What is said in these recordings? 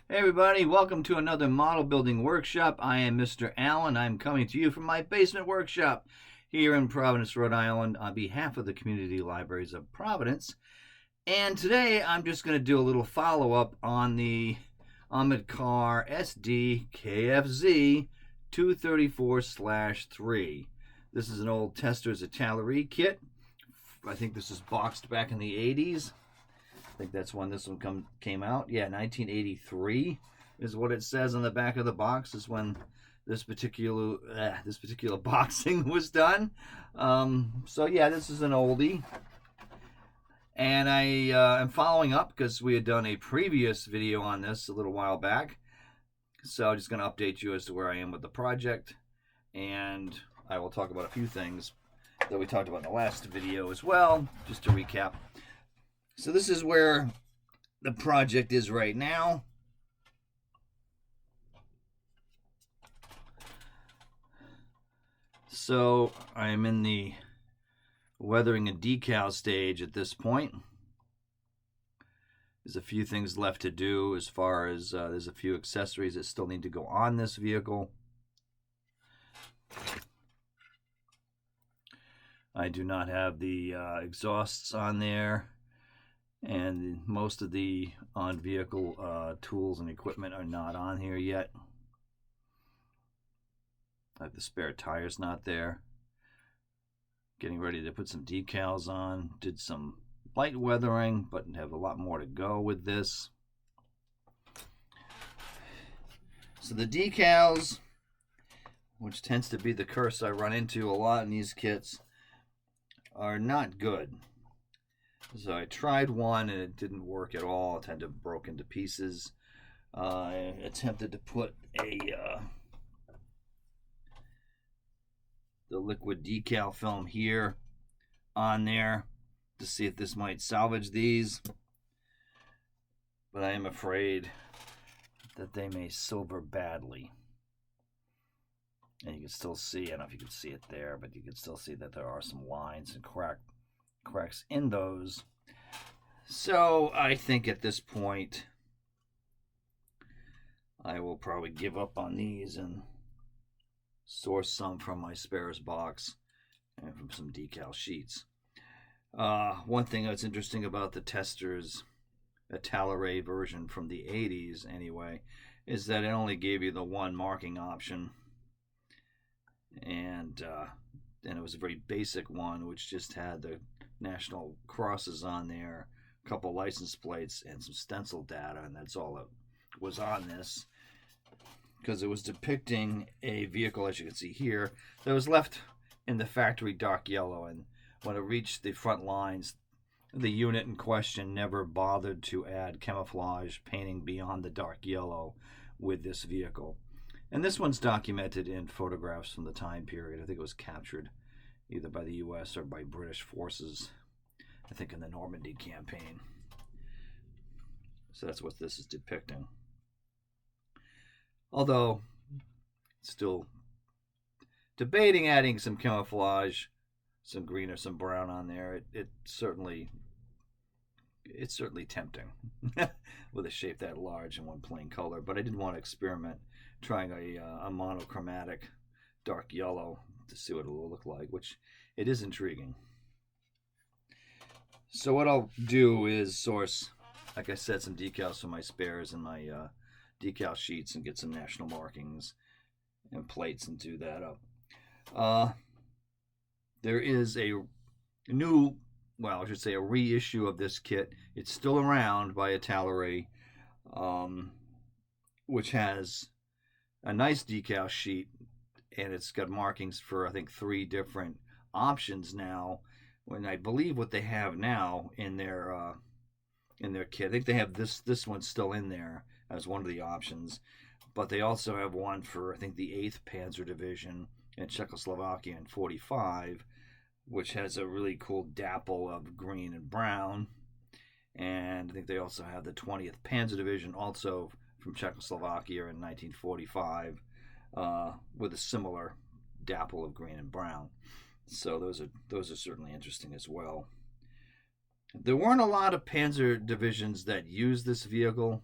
Hey everybody, welcome to another model building workshop. I am Mr. Allen. I'm coming to you from my basement workshop here in Providence, Rhode Island on behalf of the Community Libraries of Providence. And today I'm just going to do a little follow-up on the Ahmed Car Sd.Kfz 234/3. This is an old Testors Italeri kit. I think this is boxed back in the 80s. I think that's when this one came out. Yeah, 1983 is what it says on the back of the box. Is when this particular boxing was done. So yeah, this is an oldie, and I am following up because we had done a previous video on this a little while back. So I'm just going to update you as to where I am with the project, and I will talk about a few things that we talked about in the last video as well, just to recap. So this is where the project is right now. So I'm in the weathering and decal stage at this point. There's a few things left to do as far as there's a few accessories that still need to go on this vehicle. I do not have the exhausts on there. And most of the on-vehicle tools and equipment are not on here yet. Like the spare tires not there. Getting ready to put some decals on. Did some light weathering, but have a lot more to go with this. So the decals, which tends to be the curse I run into a lot in these kits, are not good. So I tried one and it didn't work at all. It had to broke into pieces. I attempted to put the liquid decal film here on there to see if this might salvage these. But I am afraid that they may silver badly. And you can still see, I don't know if you can see it there, but you can still see that there are some lines and cracks in those. So I think at this point I will probably give up on these and source some from my spares box and from some decal sheets. One thing that's interesting about the Testors Italeri version from the 80s anyway is that it only gave you the one marking option, and it was a very basic one which just had the national crosses on there, a couple license plates, and some stencil data, and that's all that was on this, because it was depicting a vehicle, as you can see here, that was left in the factory dark yellow, and when it reached the front lines, the unit in question never bothered to add camouflage painting beyond the dark yellow with this vehicle. And this one's documented in photographs from the time period. I think it was captured either by the U.S. or by British forces, I think in the Normandy campaign. So that's what this is depicting. Although, still debating adding some camouflage, some green or some brown on there. It's certainly tempting with a shape that large and one plain color. But I didn't want to experiment trying a monochromatic dark yellow to see what it will look like, which it is intriguing. So what I'll do is source, like I said, some decals from my spares and my decal sheets and get some national markings and plates and do that up. There is a new, well, I should say a reissue of this kit. It's still around by Italeri, which has a nice decal sheet, and it's got markings for, I think, 3 different options now. When I believe what they have now in their kit, I think they have this one still in there as one of the options, but they also have one for, I think, the 8th Panzer Division in Czechoslovakia in 45, which has a really cool dapple of green and brown. And I think they also have the 20th Panzer Division, also from Czechoslovakia in 1945, with a similar dapple of green and brown. So those are certainly interesting as well. There weren't a lot of Panzer divisions that used this vehicle.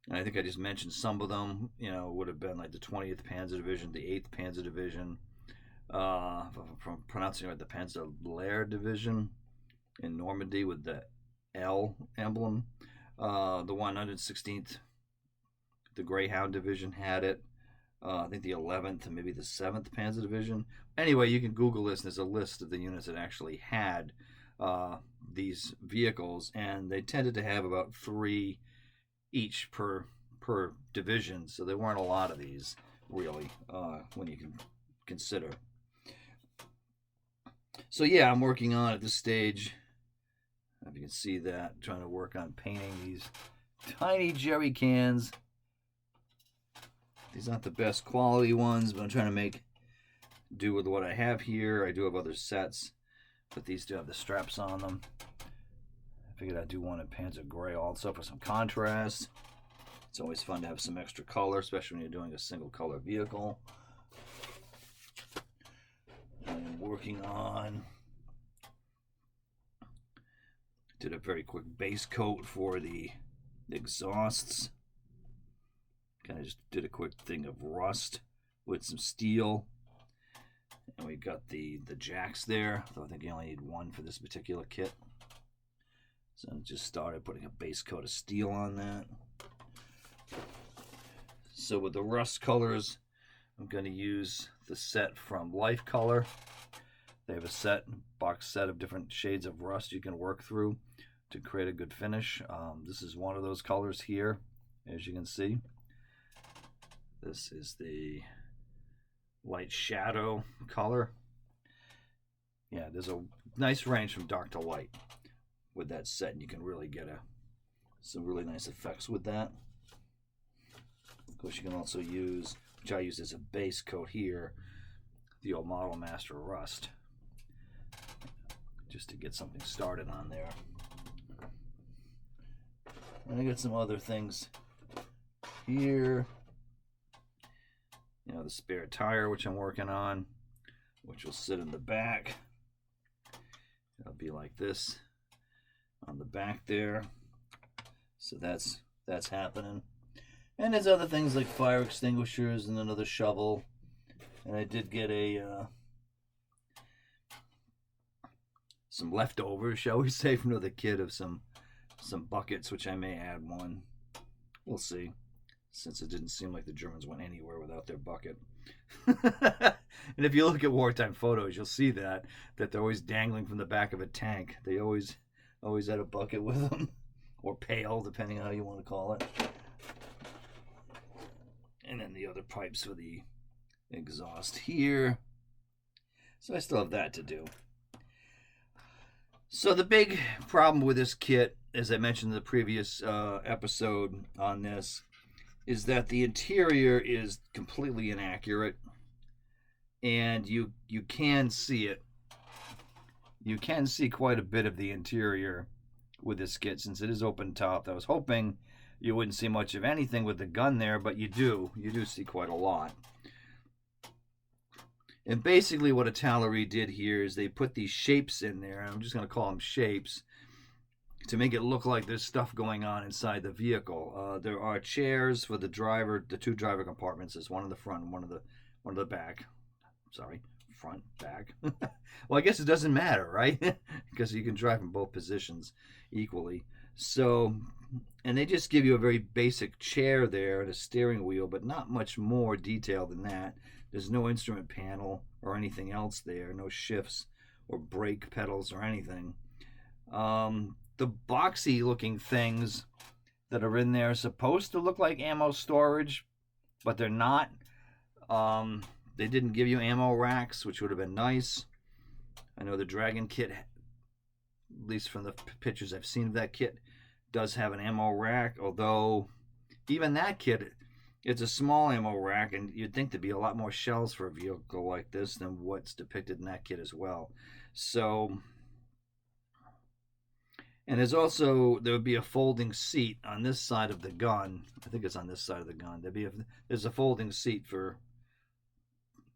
And I think I just mentioned some of them. You know, would have been like the 20th Panzer Division, the 8th Panzer Division, from pronouncing it right, the Panzer Division in Normandy with the L emblem. The 116th, the Greyhound Division had it. I think the 11th and maybe the 7th Panzer Division. Anyway, you can Google this, and there's a list of the units that actually had these vehicles, and they tended to have about 3 each per division, so there weren't a lot of these really when you can consider. So yeah, I'm working on at this stage, if you can see that, trying to work on painting these tiny jerry cans. These aren't the best quality ones, but I'm trying to do with what I have here. I do have other sets, but these do have the straps on them. I figured I'd do one in Panzer Gray also for some contrast. It's always fun to have some extra color, especially when you're doing a single color vehicle. I'm working on, did a very quick base coat for the exhausts. Kind of just did a quick thing of rust with some steel. And we got the jacks there, though I think you only need one for this particular kit. So I just started putting a base coat of steel on that. So with the rust colors, I'm going to use the set from Life Color. They have a box set of different shades of rust you can work through to create a good finish. This is one of those colors here, as you can see. This is the light shadow color. Yeah, there's a nice range from dark to light with that set, and you can really get some really nice effects with that. Of course, you can also use, which I use as a base coat here, the old Model Master Rust, just to get something started on there. And I got some other things here. You know, the spare tire, which I'm working on, which will sit in the back. It'll be like this on the back there. So that's happening. And there's other things like fire extinguishers and another shovel. And I did get some leftovers, shall we say, from another kit of some buckets, which I may add one. We'll see, since it didn't seem like the Germans went anywhere without their bucket. And if you look at wartime photos, you'll see that they're always dangling from the back of a tank. They always had a bucket with them, or pail, depending on how you want to call it. And then the other pipes for the exhaust here. So I still have that to do. So the big problem with this kit, as I mentioned in the previous episode on this, is that the interior is completely inaccurate, and you can see it. You can see quite a bit of the interior with this kit, since it is open top. I was hoping you wouldn't see much of anything with the gun there, but you do see quite a lot. And basically what Italeri did here is they put these shapes in there, and I'm just going to call them shapes, to make it look like there's stuff going on inside the vehicle. There are chairs for the driver, the 2 driver compartments. There's one in the front and one in the back. Sorry, front, back. Well, I guess it doesn't matter, right? Because you can drive in both positions equally. So, and they just give you a very basic chair there and a steering wheel, but not much more detail than that. There's no instrument panel or anything else there, no shifts or brake pedals or anything. The boxy looking things that are in there are supposed to look like ammo storage, but they're not. They didn't give you ammo racks, which would have been nice. I know the Dragon kit, at least from the pictures I've seen of that kit, does have an ammo rack, although even that kit, it's a small ammo rack, and you'd think there'd be a lot more shells for a vehicle like this than what's depicted in that kit as well. So, and there would be a folding seat on this side of the gun. I think it's on this side of the gun. There's a folding seat for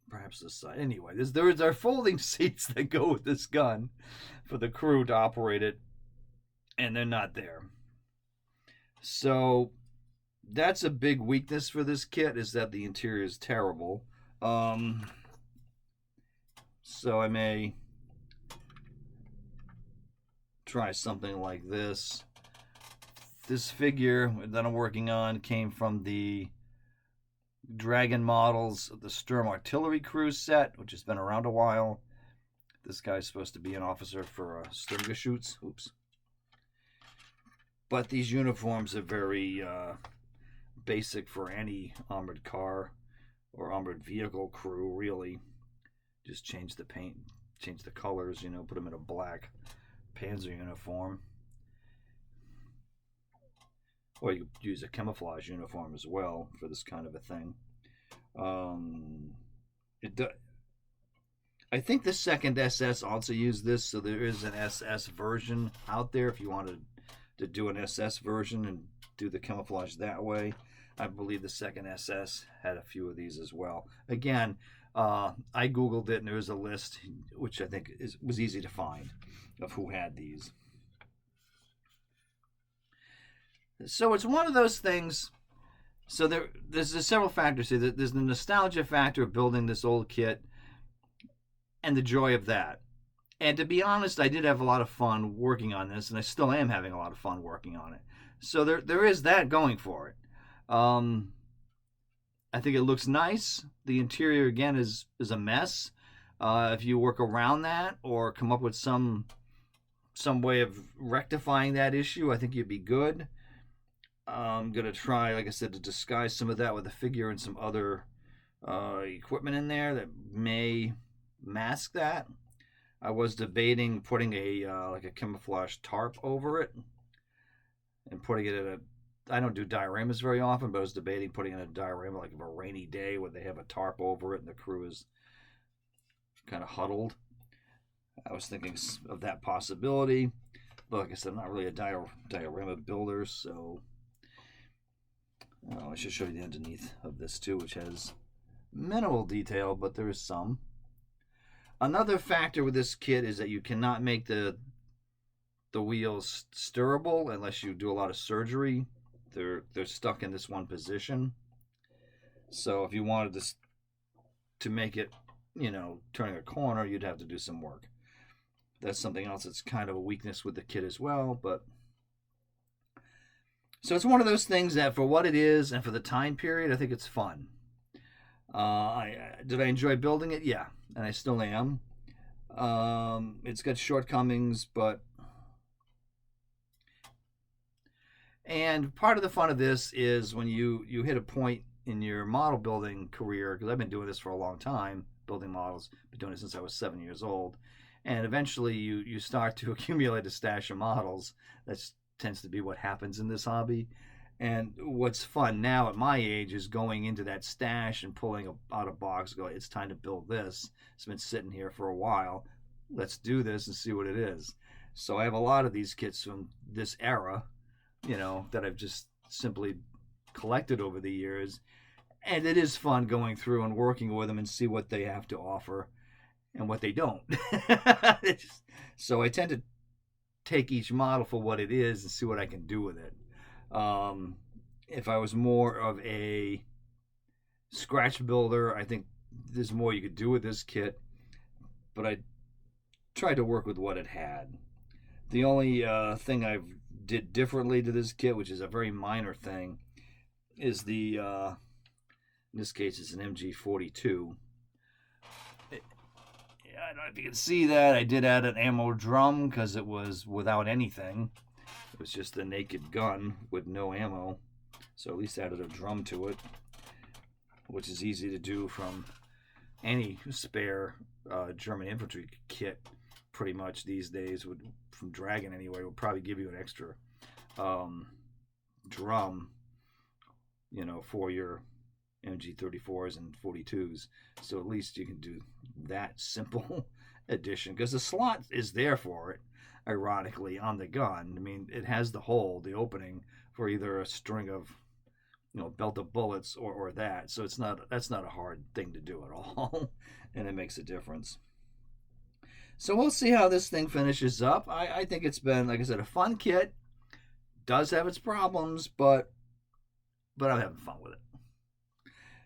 perhaps this side. Anyway, there are folding seats that go with this gun for the crew to operate it, and they're not there. So that's a big weakness for this kit, is that the interior is terrible. So I may try something like this. This figure that I'm working on came from the Dragon models of the Sturm Artillery Crew set, which has been around a while. This guy's supposed to be an officer for Sturmgeschütz. Oops. But these uniforms are very basic for any armored car or armored vehicle crew, really. Just change the paint, change the colors, you know, put them in a black Panzer uniform. Or you could use a camouflage uniform as well for this kind of a thing. I think the second SS also used this, so there is an SS version out there if you wanted to do an SS version and do the camouflage that way. I believe the second SS had a few of these as well. Again, I Googled it and there was a list, which I think was easy to find, of who had these. So it's one of those things. So there's several factors here. There's the nostalgia factor of building this old kit and the joy of that. And to be honest, I did have a lot of fun working on this, and I still am having a lot of fun working on it. So there is that going for it. I think it looks nice. The interior, again, is a mess. If you work around that or come up with some way of rectifying that issue, I think you'd be good. I'm going to try, like I said, to disguise some of that with a figure and some other equipment in there that may mask that. I was debating putting like a camouflage tarp over it and putting it in a... I don't do dioramas very often, but I was debating putting in a diorama like of a rainy day where they have a tarp over it and the crew is kind of huddled. I was thinking of that possibility. But like I said, I'm not really a diorama builder, so... I should show you the underneath of this too, which has minimal detail, but there is some. Another factor with this kit is that you cannot make the wheels stirrable unless you do a lot of surgery. They're stuck in this one position. So if you wanted this to make it, you know, turning a corner, you'd have to do some work. That's something else that's kind of a weakness with the kit as well, but... So it's one of those things that for what it is and for the time period, I think it's fun. Did I enjoy building it? Yeah, and I still am. It's got shortcomings, but... And part of the fun of this is when you hit a point in your model building career, because I've been doing this for a long time, building models, been doing it since I was 7 years old, and eventually you start to accumulate a stash of models. That tends to be what happens in this hobby. And what's fun now at my age is going into that stash and pulling out a box, go, it's time to build this. It's been sitting here for a while. Let's do this and see what it is. So I have a lot of these kits from this era, you know, that I've just simply collected over the years. And it is fun going through and working with them and see what they have to offer and what they don't. So I tend to take each model for what it is and see what I can do with it. If I was more of a scratch builder, I think there's more you could do with this kit, but I tried to work with what it had. The only thing I did differently to this kit, which is a very minor thing, is the in this case it's an MG42. I don't know if you can see that. I did add an ammo drum because it was without anything. It was just a naked gun with no ammo. So at least added a drum to it, which is easy to do from any spare German infantry kit pretty much these days. From Dragon anyway, will probably give you an extra drum, you know, for your MG34s and 42s. So at least you can do that simple addition, because the slot is there for it, ironically, on the gun. I mean, it has the hole, the opening for either a string of, you know, belt of bullets or that. So that's not a hard thing to do at all. And it makes a difference. So we'll see how this thing finishes up. I think it's been, like I said, a fun kit. Does have its problems, but but I'm having fun with it.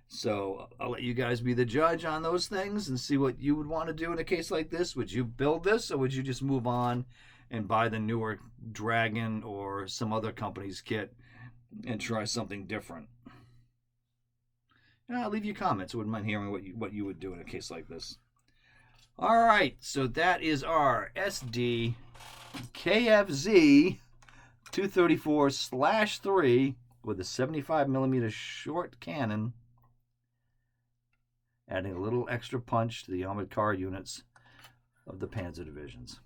So I'll let you guys be the judge on those things and see what you would want to do in a case like this. Would you build this, or would you just move on and buy the newer Dragon or some other company's kit and try something different? Leave your comments. I wouldn't mind hearing what you would do in a case like this. All right, so that is our Sd.Kfz 234/3 with a 75mm short cannon, adding a little extra punch to the armored car units of the Panzer divisions.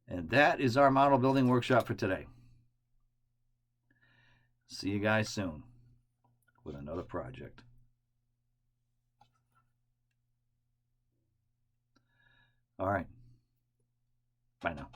And that is our model building workshop for today. See you guys soon with another project. All right. Bye now.